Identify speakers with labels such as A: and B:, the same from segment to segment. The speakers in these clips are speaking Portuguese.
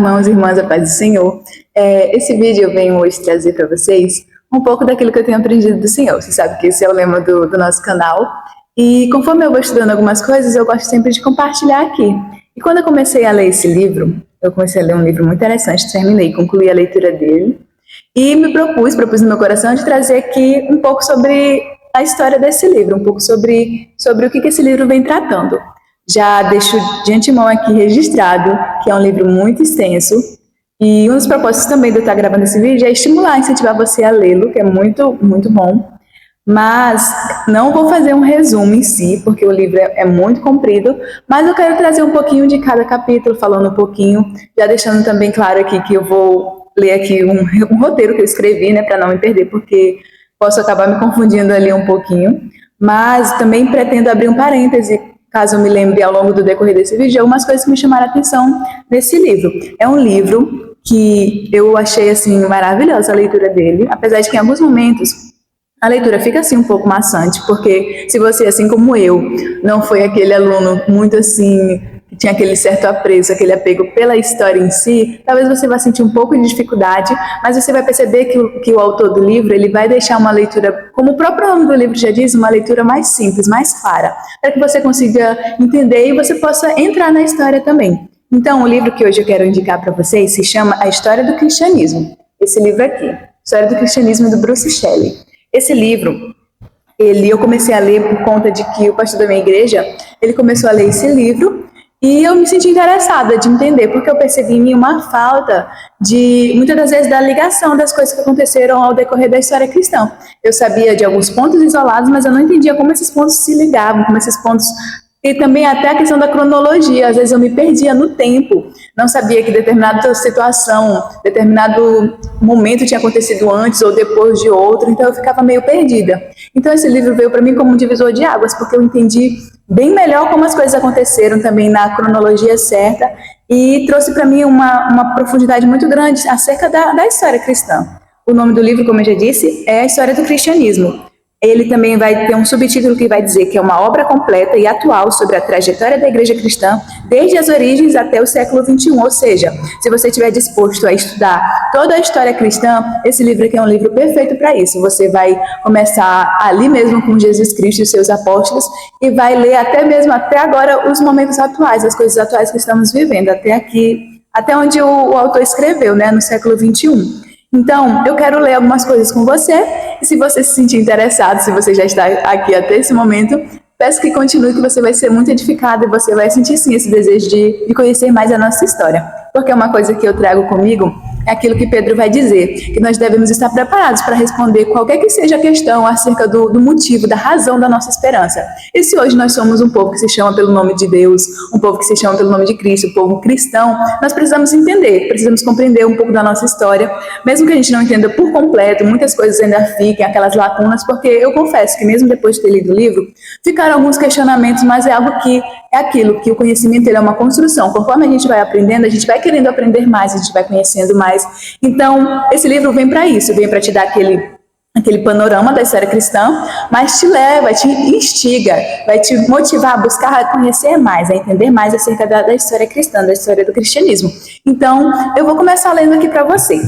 A: Irmãos e irmãs, a paz do Senhor. Esse vídeo eu venho hoje trazer para vocês um pouco daquilo que eu tenho aprendido do Senhor. Você sabe que esse é o lema do nosso canal. E conforme eu vou estudando algumas coisas, eu gosto sempre de compartilhar aqui. E quando eu comecei a ler esse livro, eu comecei a ler um livro muito interessante, terminei, concluí a leitura dele. E propus no meu coração de trazer aqui um pouco sobre a história desse livro, um pouco sobre o que esse livro vem tratando. Já deixo de antemão aqui registrado que é um livro muito extenso e um dos propósitos também de eu estar gravando esse vídeo é estimular, incentivar você a lê-lo, que é muito, muito bom. Mas não vou fazer um resumo em si, porque o livro é muito comprido, mas eu quero trazer um pouquinho de cada capítulo, falando um pouquinho, já deixando também claro aqui que eu vou ler aqui um roteiro que eu escrevi, né, para não me perder, porque posso acabar me confundindo ali um pouquinho, mas também pretendo abrir um parêntese, caso eu me lembre ao longo do decorrer desse vídeo, algumas coisas que me chamaram a atenção nesse livro. É um livro que eu achei, assim, maravilhosa a leitura dele, apesar de que em alguns momentos a leitura fica, assim, um pouco maçante, porque se você, assim como eu, não foi aquele aluno muito, assim, que tinha aquele certo apreço, aquele apego pela história em si, talvez você vá sentir um pouco de dificuldade, mas você vai perceber que o autor do livro, ele vai deixar uma leitura, como o próprio nome do livro já diz, uma leitura mais simples, mais clara, para que você consiga entender e você possa entrar na história também. Então, o livro que hoje eu quero indicar para vocês se chama A História do Cristianismo. Esse livro aqui, História do Cristianismo, do Bruce Shelley. Esse livro, eu comecei a ler por conta de que o pastor da minha igreja, ele começou a ler esse livro, e eu me senti interessada de entender, porque eu percebi em mim uma falta de, muitas das vezes, da ligação das coisas que aconteceram ao decorrer da história cristã. Eu sabia de alguns pontos isolados, mas eu não entendia como esses pontos se ligavam, como esses pontos... E também até a questão da cronologia, às vezes eu me perdia no tempo, não sabia que determinada situação, determinado momento tinha acontecido antes ou depois de outro, então eu ficava meio perdida. Então esse livro veio para mim como um divisor de águas, porque eu entendi bem melhor como as coisas aconteceram também na cronologia certa e trouxe para mim uma profundidade muito grande acerca da história cristã. O nome do livro, como eu já disse, é A História do Cristianismo. Ele também vai ter um subtítulo que vai dizer que é uma obra completa e atual sobre a trajetória da igreja cristã, desde as origens até o século XXI. Ou seja, se você estiver disposto a estudar toda a história cristã, esse livro aqui é um livro perfeito para isso. Você vai começar ali mesmo com Jesus Cristo e os seus apóstolos e vai ler até mesmo até agora os momentos atuais, as coisas atuais que estamos vivendo, até aqui, até onde o autor escreveu, né, no século XXI. Então, eu quero ler algumas coisas com você, e se você se sentir interessado, se você já está aqui até esse momento, peço que continue, que você vai ser muito edificado e você vai sentir sim esse desejo de conhecer mais a nossa história. Porque uma coisa que eu trago comigo é aquilo que Pedro vai dizer, que nós devemos estar preparados para responder qualquer que seja a questão acerca do motivo, da razão da nossa esperança. E se hoje nós somos um povo que se chama pelo nome de Deus, um povo que se chama pelo nome de Cristo, um povo cristão, nós precisamos entender, precisamos compreender um pouco da nossa história, mesmo que a gente não entenda por completo, muitas coisas ainda fiquem, aquelas lacunas, porque eu confesso que mesmo depois de ter lido o livro, ficaram alguns questionamentos, mas é algo que é aquilo, que o conhecimento ele é uma construção. Conforme a gente vai aprendendo, a gente vai querendo aprender mais, a gente vai conhecendo mais. Então, esse livro vem para isso, vem para te dar aquele panorama da história cristã, mas te leva, te instiga, vai te motivar a buscar a conhecer mais, a entender mais acerca da história cristã, da história do cristianismo. Então, eu vou começar lendo aqui para você.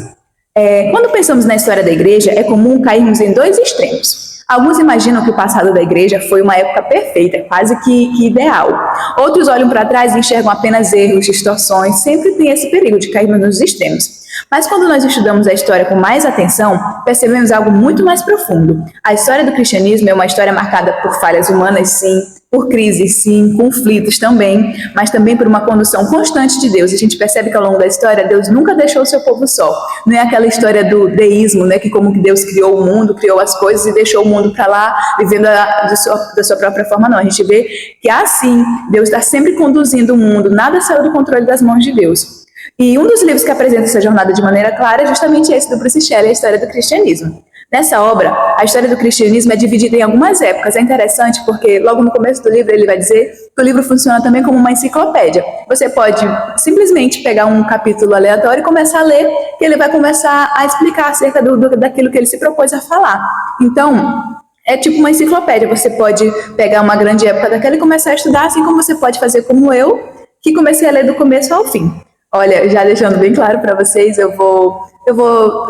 A: Quando pensamos na história da igreja, é comum cairmos em dois extremos. Alguns imaginam que o passado da igreja foi uma época perfeita, quase que ideal. Outros olham para trás e enxergam apenas erros, distorções. Sempre tem esse perigo de cairmos nos extremos. Mas quando nós estudamos a história com mais atenção, percebemos algo muito mais profundo. A história do cristianismo é uma história marcada por falhas humanas, sim, por crises, sim, conflitos também, mas também por uma condução constante de Deus. A gente percebe que ao longo da história, Deus nunca deixou o seu povo só. Não é aquela história do deísmo, né, que como que Deus criou o mundo, criou as coisas e deixou o mundo para lá, vivendo da sua própria forma, não. A gente vê que assim, Deus está sempre conduzindo o mundo, nada saiu do controle das mãos de Deus. E um dos livros que apresenta essa jornada de maneira clara é justamente esse do Bruce Shelley, A História do Cristianismo. Nessa obra, a história do cristianismo é dividida em algumas épocas. É interessante porque logo no começo do livro ele vai dizer que o livro funciona também como uma enciclopédia. Você pode simplesmente pegar um capítulo aleatório e começar a ler, e ele vai começar a explicar acerca daquilo que ele se propôs a falar. Então, é tipo uma enciclopédia. Você pode pegar uma grande época daquela e começar a estudar, assim como você pode fazer como eu, que comecei a ler do começo ao fim. Olha, já deixando bem claro para vocês, eu vou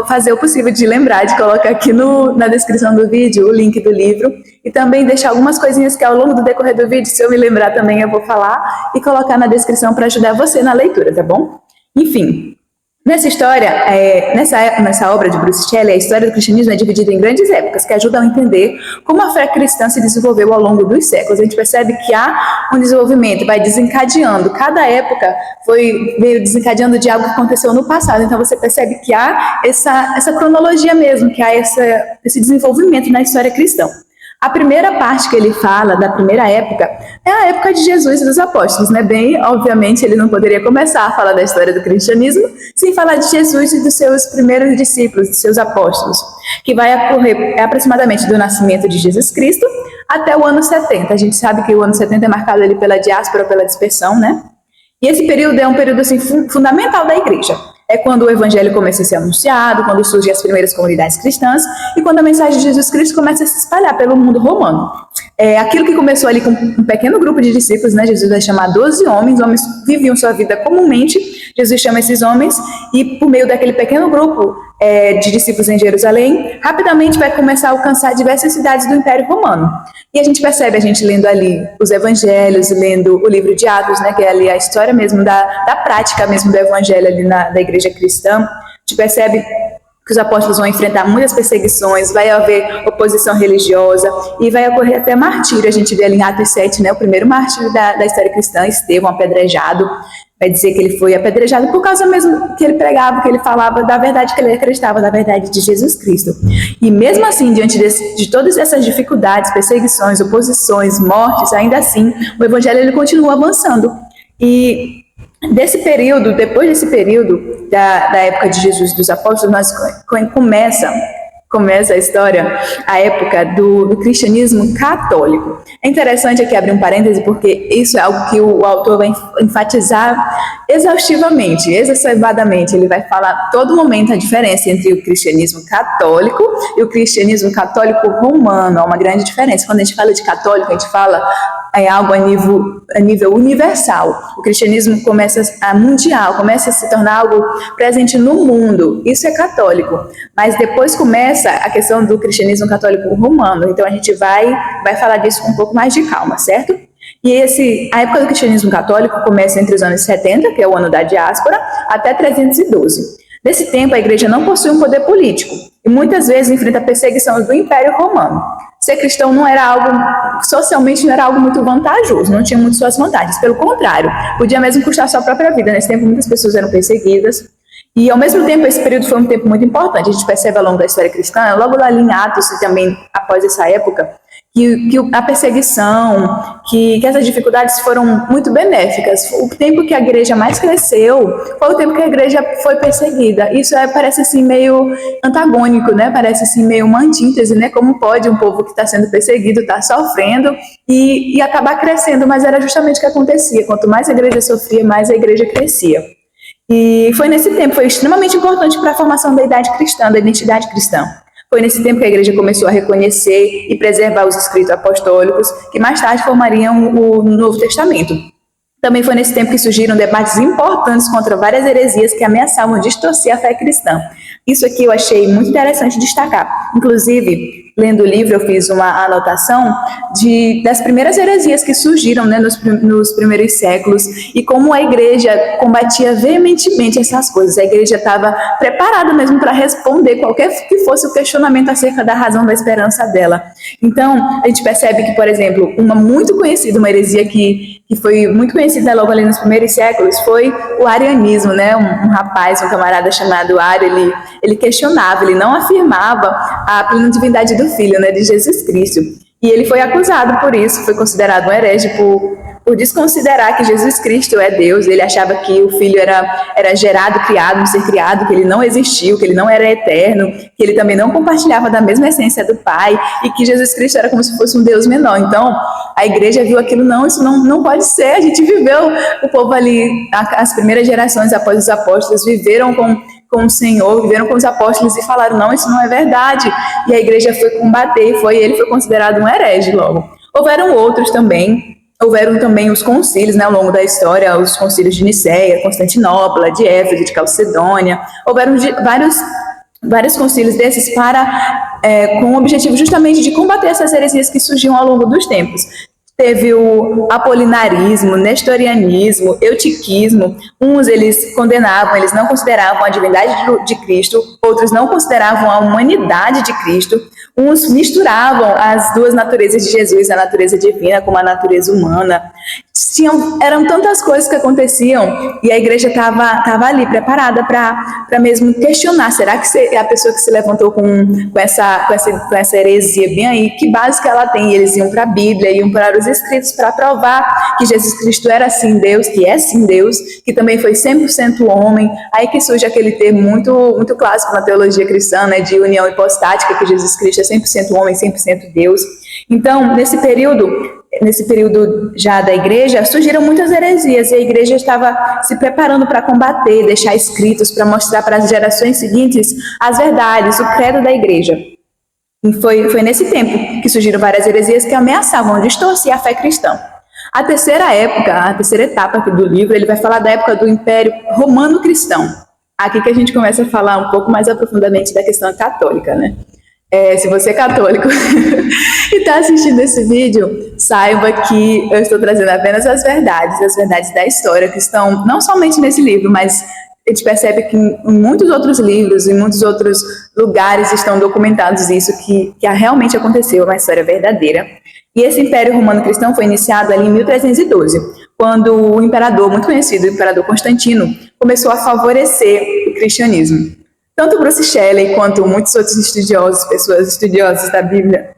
A: fazer o possível de lembrar de colocar aqui na descrição do vídeo o link do livro e também deixar algumas coisinhas que ao longo do decorrer do vídeo, se eu me lembrar também, eu vou falar e colocar na descrição para ajudar você na leitura, tá bom? Enfim, nessa história, nessa obra de Bruce Shelley, a história do cristianismo é dividida em grandes épocas que ajudam a entender como a fé cristã se desenvolveu ao longo dos séculos. A gente percebe que há um desenvolvimento, vai desencadeando. Cada época veio desencadeando de algo que aconteceu no passado. Então você percebe que há essa cronologia mesmo, que há esse desenvolvimento na história cristã. A primeira parte que ele fala, da primeira época, é a época de Jesus e dos apóstolos, né? Bem, obviamente, ele não poderia começar a falar da história do cristianismo sem falar de Jesus e dos seus primeiros discípulos, dos seus apóstolos, que vai ocorrer aproximadamente do nascimento de Jesus Cristo até o ano 70. A gente sabe que o ano 70 é marcado ali pela diáspora, pela dispersão, né? E esse período é um período assim, fundamental da igreja. É quando o evangelho começa a ser anunciado, quando surgem as primeiras comunidades cristãs e quando a mensagem de Jesus Cristo começa a se espalhar pelo mundo romano. Aquilo que começou ali com um pequeno grupo de discípulos, né? Jesus vai chamar 12 homens viviam sua vida comumente. Jesus chama esses homens e por meio daquele pequeno grupo de discípulos em Jerusalém, rapidamente vai começar a alcançar diversas cidades do Império Romano. E a gente percebe, a gente lendo ali os evangelhos, lendo o livro de Atos, né, que é ali a história mesmo da prática mesmo do evangelho ali da igreja cristã, a gente percebe que os apóstolos vão enfrentar muitas perseguições, vai haver oposição religiosa e vai ocorrer até martírio. A gente vê ali em Atos 7, né, o primeiro mártir da história cristã, Estevão, apedrejado. Vai dizer que ele foi apedrejado por causa mesmo que ele pregava, que ele falava da verdade, que ele acreditava da verdade de Jesus Cristo. E mesmo assim, diante de todas essas dificuldades, perseguições, oposições, mortes, ainda assim, o evangelho ele continua avançando. E desse período, depois desse período da época de Jesus e dos apóstolos, começa a história, a época do cristianismo católico. É interessante aqui abrir um parêntese, porque isso é algo que o autor vai enfatizar exaustivamente, exacerbadamente. Ele vai falar a todo momento a diferença entre o cristianismo católico e o cristianismo católico romano. Há uma grande diferença. Quando a gente fala de católico, a gente fala algo a nível universal. O cristianismo começa a mundial, começa a se tornar algo presente no mundo. Isso é católico. Mas depois começa a questão do cristianismo católico romano. Então a gente vai falar disso com um pouco mais de calma, certo? E a época do cristianismo católico começa entre os anos 70, que é o ano da diáspora, até 312. Nesse tempo, a igreja não possui um poder político e muitas vezes enfrenta perseguição do Império Romano. Ser cristão socialmente não era algo muito vantajoso, não tinha muito suas vantagens. Pelo contrário, podia mesmo custar sua própria vida. Nesse tempo, muitas pessoas eram perseguidas. E, ao mesmo tempo, esse período foi um tempo muito importante. A gente percebe ao longo da história cristã, logo lá em Atos e também após essa época, que a perseguição, que essas dificuldades foram muito benéficas. O tempo que a igreja mais cresceu foi o tempo que a igreja foi perseguida. Isso parece assim meio antagônico, né? Parece assim meio uma antítese, né? Como pode um povo que está sendo perseguido, está sofrendo e acabar crescendo? Mas era justamente o que acontecia. Quanto mais a igreja sofria, mais a igreja crescia. E foi nesse tempo, foi extremamente importante para a formação da idade cristã, da identidade cristã. Foi nesse tempo que a igreja começou a reconhecer e preservar os escritos apostólicos, que mais tarde formariam o Novo Testamento. Também foi nesse tempo que surgiram debates importantes contra várias heresias que ameaçavam distorcer a fé cristã. Isso aqui eu achei muito interessante destacar. Inclusive, lendo o livro, eu fiz uma anotação das primeiras heresias que surgiram, né, nos primeiros séculos e como a igreja combatia veementemente essas coisas. A igreja estava preparada mesmo para responder qualquer que fosse o questionamento acerca da razão da esperança dela. Então, a gente percebe que, por exemplo, uma heresia que foi muito conhecida logo ali nos primeiros séculos foi o arianismo, né? Um camarada chamado Ario, ele questionava, ele não afirmava a plena divindade do Filho, né, de Jesus Cristo. E ele foi acusado por isso, foi considerado um herege por desconsiderar que Jesus Cristo é Deus. Ele achava que o Filho era gerado, criado, um ser criado, que ele não existiu, que ele não era eterno, que ele também não compartilhava da mesma essência do Pai e que Jesus Cristo era como se fosse um Deus menor. Então, a igreja viu aquilo, isso não pode ser. A gente viveu, o povo ali, as primeiras gerações após os apóstolos, viveram com o Senhor, viveram com os apóstolos e falaram, não, isso não é verdade. E a igreja foi combater, ele foi considerado um herege logo. Houveram outros também, houveram também os concílios, né, ao longo da história, os concílios de Nicéia, Constantinopla, de Éfeso, de Calcedônia. Houveram vários concílios desses com o objetivo justamente de combater essas heresias que surgiam ao longo dos tempos. Teve o apolinarismo, nestorianismo, eutiquismo. Uns eles condenavam, eles não consideravam a divindade de Cristo, outros não consideravam a humanidade de Cristo. Uns misturavam as duas naturezas de Jesus, a natureza divina com a natureza humana. Eram tantas coisas que aconteciam e a igreja estava ali preparada para mesmo questionar. Será que a pessoa que se levantou com essa heresia bem aí, que base que ela tem? E eles iam para a Bíblia, iam para os escritos para provar que Jesus Cristo era sim Deus, que é sim Deus, que também foi 100% homem. Aí que surge aquele termo muito, muito clássico na teologia cristã, né, de união hipostática, que Jesus Cristo é 100% homem, 100% Deus. Então, nesse período já da igreja, surgiram muitas heresias e a igreja estava se preparando para combater, deixar escritos para mostrar para as gerações seguintes as verdades, o credo da igreja. E foi nesse tempo que surgiram várias heresias que ameaçavam distorcer a fé cristã. A terceira etapa aqui do livro, ele vai falar da época do Império Romano Cristão. Aqui que a gente começa a falar um pouco mais aprofundadamente da questão católica, né? Se você é católico e está assistindo esse vídeo, saiba que eu estou trazendo apenas as verdades da história, que estão não somente nesse livro, mas a gente percebe que em muitos outros livros, em muitos outros lugares estão documentados isso, que realmente aconteceu, uma história verdadeira. E esse Império Romano Cristão foi iniciado ali em 1312, quando o imperador, muito conhecido, o imperador Constantino, começou a favorecer o cristianismo. Tanto Bruce Shelley quanto muitos outros estudiosos, pessoas estudiosas da Bíblia,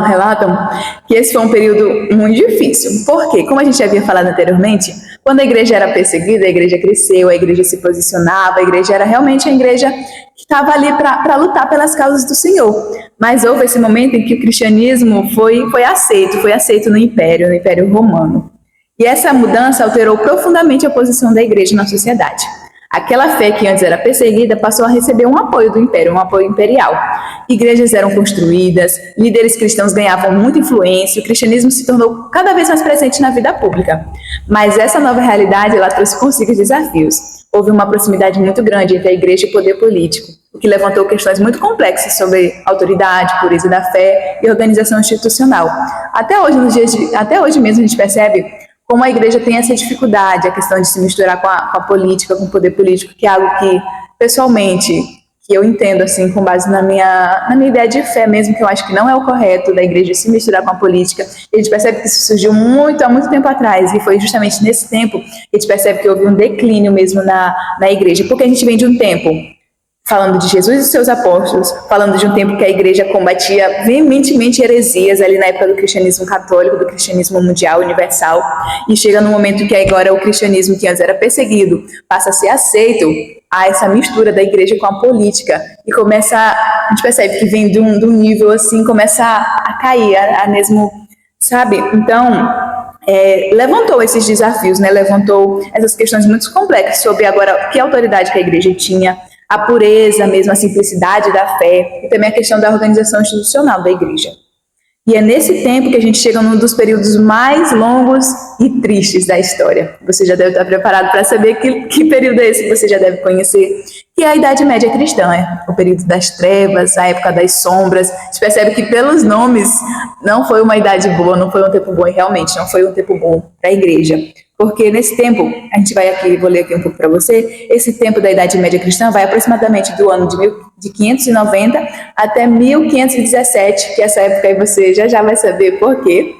A: relatam que esse foi um período muito difícil. Porque, como a gente já havia falado anteriormente, quando a igreja era perseguida, a igreja cresceu, a igreja se posicionava, a igreja era realmente a igreja que estava ali para lutar pelas causas do Senhor. Mas houve esse momento em que o cristianismo foi aceito no Império Romano. E essa mudança alterou profundamente a posição da igreja na sociedade. Aquela fé que antes era perseguida passou a receber um apoio do império, um apoio imperial. Igrejas eram construídas, líderes cristãos ganhavam muita influência, o cristianismo se tornou cada vez mais presente na vida pública. Mas essa nova realidade, ela trouxe consigo desafios. Houve uma proximidade muito grande entre a igreja e o poder político, o que levantou questões muito complexas sobre autoridade, pureza da fé e organização institucional. Até hoje mesmo a gente percebe como a igreja tem essa dificuldade, a questão de se misturar com a política, com o poder político, que é algo que, pessoalmente, que eu entendo, assim, com base na minha ideia de fé mesmo, que eu acho que não é o correto da igreja se misturar com a política. E a gente percebe que isso surgiu há muito tempo atrás, e foi justamente nesse tempo que a gente percebe que houve um declínio mesmo na igreja, porque a gente vem de um tempo falando de Jesus e seus apóstolos, falando de um tempo que a igreja combatia veementemente heresias ali na época do cristianismo católico, do cristianismo mundial, universal, e chega no momento que agora o cristianismo que antes era perseguido passa a ser aceito, a essa mistura da igreja com a política, e a gente percebe que vem de um nível assim, começa a cair, a mesmo, sabe? Então, levantou esses desafios, né? Levantou essas questões muito complexas sobre agora que autoridade que a igreja tinha, a pureza mesmo, a simplicidade da fé, e também a questão da organização institucional da igreja. E é nesse tempo que a gente chega num dos períodos mais longos e tristes da história. Você já deve estar preparado para saber que período é esse que você já deve conhecer, que é a Idade Média cristã, o período das trevas, a época das sombras. A gente percebe que pelos nomes não foi uma idade boa, não foi um tempo bom, e realmente não foi um tempo bom para a igreja. Porque nesse tempo, vou ler aqui um pouco para você, esse tempo da Idade Média cristã vai aproximadamente do ano de 590 até 1517, que essa época aí você já vai saber por quê,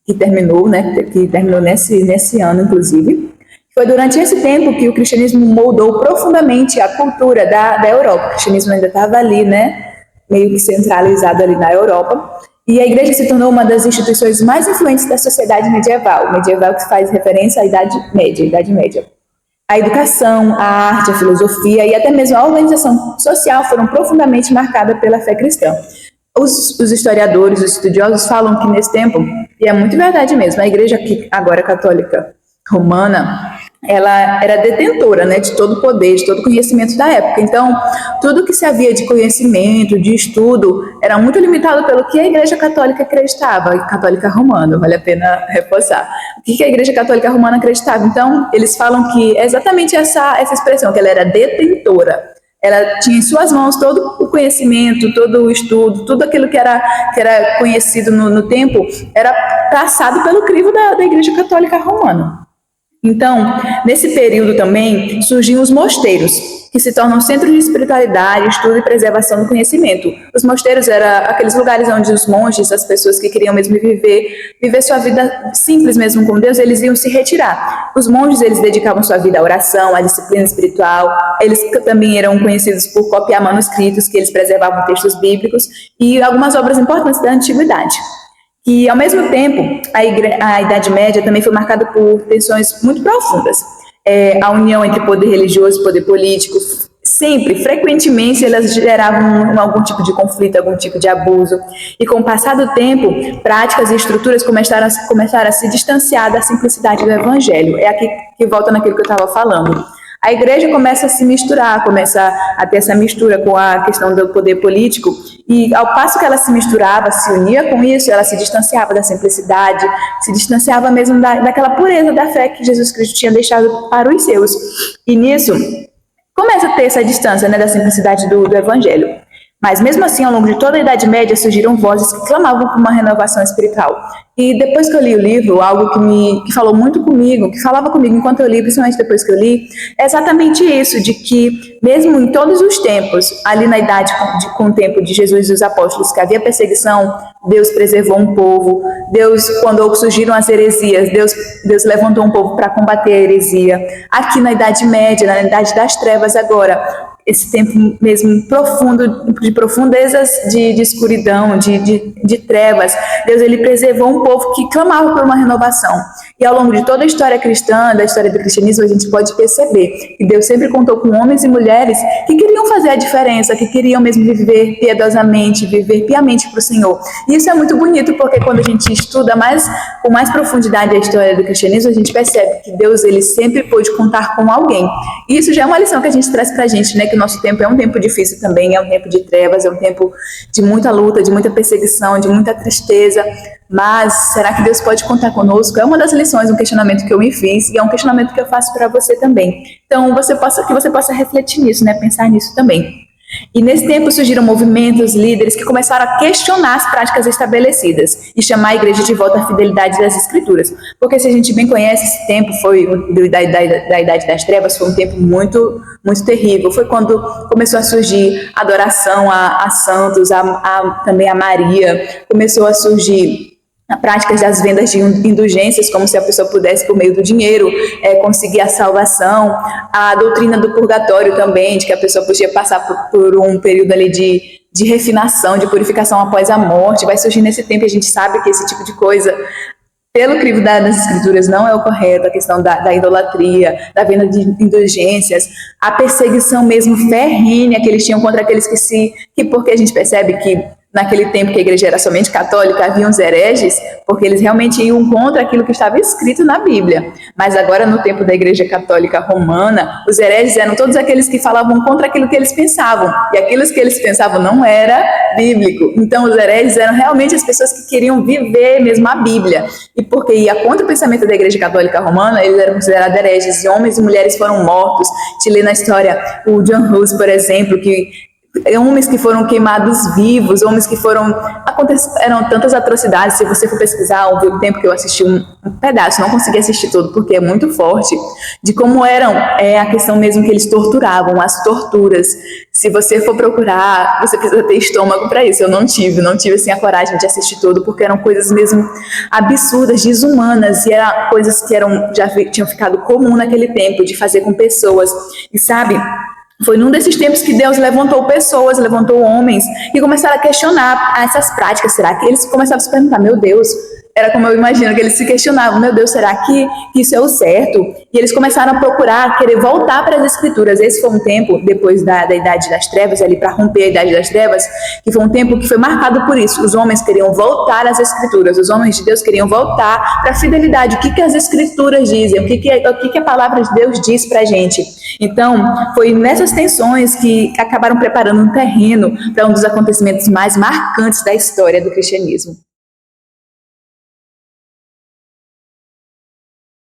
A: que terminou nesse ano, inclusive. Foi durante esse tempo que o cristianismo moldou profundamente a cultura da Europa. O cristianismo ainda estava ali, né, meio que centralizado ali na Europa. E a igreja se tornou uma das instituições mais influentes da sociedade medieval que faz referência à Idade Média. A educação, a arte, a filosofia e até mesmo a organização social foram profundamente marcadas pela fé cristã. Os historiadores, os estudiosos falam que nesse tempo, e é muito verdade mesmo, a igreja agora católica romana, ela era detentora, né, de todo o poder, de todo o conhecimento da época. Então, tudo que se havia de conhecimento, de estudo, era muito limitado pelo que a Igreja Católica acreditava, a Católica Romana, vale a pena reforçar. O que a Igreja Católica Romana acreditava? Então, eles falam que é exatamente essa expressão, que ela era detentora. Ela tinha em suas mãos todo o conhecimento, todo o estudo, tudo aquilo que era conhecido no tempo, era passado pelo crivo da Igreja Católica Romana. Então, nesse período também surgiam os mosteiros, que se tornam centros de espiritualidade, estudo e preservação do conhecimento. Os mosteiros eram aqueles lugares onde os monges, as pessoas que queriam mesmo viver sua vida simples mesmo com Deus, eles iam se retirar. Os monges, eles dedicavam sua vida à oração, à disciplina espiritual. Eles também eram conhecidos por copiar manuscritos, que eles preservavam textos bíblicos e algumas obras importantes da antiguidade. E, ao mesmo tempo, a Idade Média também foi marcada por tensões muito profundas. A união entre poder religioso e poder político, sempre, frequentemente, elas geravam algum tipo de conflito, algum tipo de abuso. E, com o passar do tempo, práticas e estruturas começaram a se distanciar da simplicidade do Evangelho. É aqui que volta naquilo que eu estava falando. A igreja começa a se misturar, começa a ter essa mistura com a questão do poder político, e ao passo que ela se misturava, se unia com isso, ela se distanciava da simplicidade, se distanciava mesmo daquela pureza da fé que Jesus Cristo tinha deixado para os seus. E nisso, começa a ter essa distância, né, da simplicidade do Evangelho. Mas mesmo assim, ao longo de toda a Idade Média, surgiram vozes que clamavam por uma renovação espiritual. E depois que eu li o livro, algo que falou muito comigo, que falava comigo enquanto eu li, principalmente depois que eu li, é exatamente isso, de que mesmo em todos os tempos, ali na idade, com o tempo de Jesus e os apóstolos, que havia perseguição, Deus preservou um povo. Deus, quando surgiram as heresias, Deus levantou um povo para combater a heresia. Aqui na Idade Média, na Idade das Trevas agora, esse tempo mesmo profundo, de profundezas de escuridão, de trevas, Deus, ele preservou um povo que clamava por uma renovação. E ao longo de toda a história cristã, da história do cristianismo, a gente pode perceber que Deus sempre contou com homens e mulheres que queriam fazer a diferença, que queriam mesmo viver piedosamente, viver piamente para o Senhor. E isso é muito bonito, porque quando a gente estuda com mais profundidade a história do cristianismo, a gente percebe que Deus, ele sempre pôde contar com alguém. E isso já é uma lição que a gente traz para a gente, né? Que o nosso tempo é um tempo difícil também, é um tempo de trevas, é um tempo de muita luta, de muita perseguição, de muita tristeza. Mas será que Deus pode contar conosco? É uma das lições, um questionamento que eu me fiz, e é um questionamento que eu faço para você também. Então, que você possa refletir nisso, né? Pensar nisso também. E nesse tempo surgiram movimentos, líderes que começaram a questionar as práticas estabelecidas e chamar a igreja de volta à fidelidade das escrituras. Porque se a gente bem conhece, esse tempo da Idade das Trevas, foi um tempo muito, muito terrível. Foi quando começou a surgir adoração a santos, também a Maria, começou a surgir práticas das vendas de indulgências, como se a pessoa pudesse, por meio do dinheiro, conseguir a salvação, a doutrina do purgatório também, de que a pessoa podia passar por um período ali de refinação, de purificação após a morte. Vai surgir nesse tempo, e a gente sabe que esse tipo de coisa, pelo crivo das escrituras, não é o correto. A questão da idolatria, da venda de indulgências, a perseguição mesmo ferrenha que eles tinham contra aqueles porque a gente percebe que naquele tempo que a igreja era somente católica, havia uns hereges, porque eles realmente iam contra aquilo que estava escrito na Bíblia. Mas agora, no tempo da igreja católica romana, os hereges eram todos aqueles que falavam contra aquilo que eles pensavam, e aquilo que eles pensavam não era bíblico. Então, os hereges eram realmente as pessoas que queriam viver mesmo a Bíblia. E porque ia contra o pensamento da igreja católica romana, eles eram considerados hereges, e homens e mulheres foram mortos. Te lê na história o John Hus, por exemplo, que homens que foram queimados vivos, homens que eram tantas atrocidades. Se você for pesquisar, houve um tempo que eu assisti um pedaço, não consegui assistir todo porque é muito forte, de como eram a questão mesmo que eles torturavam, as torturas. Se você for procurar, você precisa ter estômago para isso. Eu não tive assim a coragem de assistir todo, porque eram coisas mesmo absurdas, desumanas, e eram coisas que já tinham ficado comum naquele tempo, de fazer com pessoas. E sabe, foi num desses tempos que Deus levantou pessoas, levantou homens, e começaram a questionar essas práticas. Será que eles começaram a se perguntar, meu Deus, Era como eu imagino que eles se questionavam, meu Deus, será que isso é o certo? E eles começaram a procurar, querer voltar para as Escrituras. Esse foi um tempo, depois da Idade das Trevas, ali para romper a Idade das Trevas, que foi um tempo que foi marcado por isso. Os homens queriam voltar às Escrituras, os homens de Deus queriam voltar para a fidelidade. O que as Escrituras dizem? O que a palavra de Deus diz para a gente? Então, foi nessas tensões que acabaram preparando um terreno para um dos acontecimentos mais marcantes da história do cristianismo.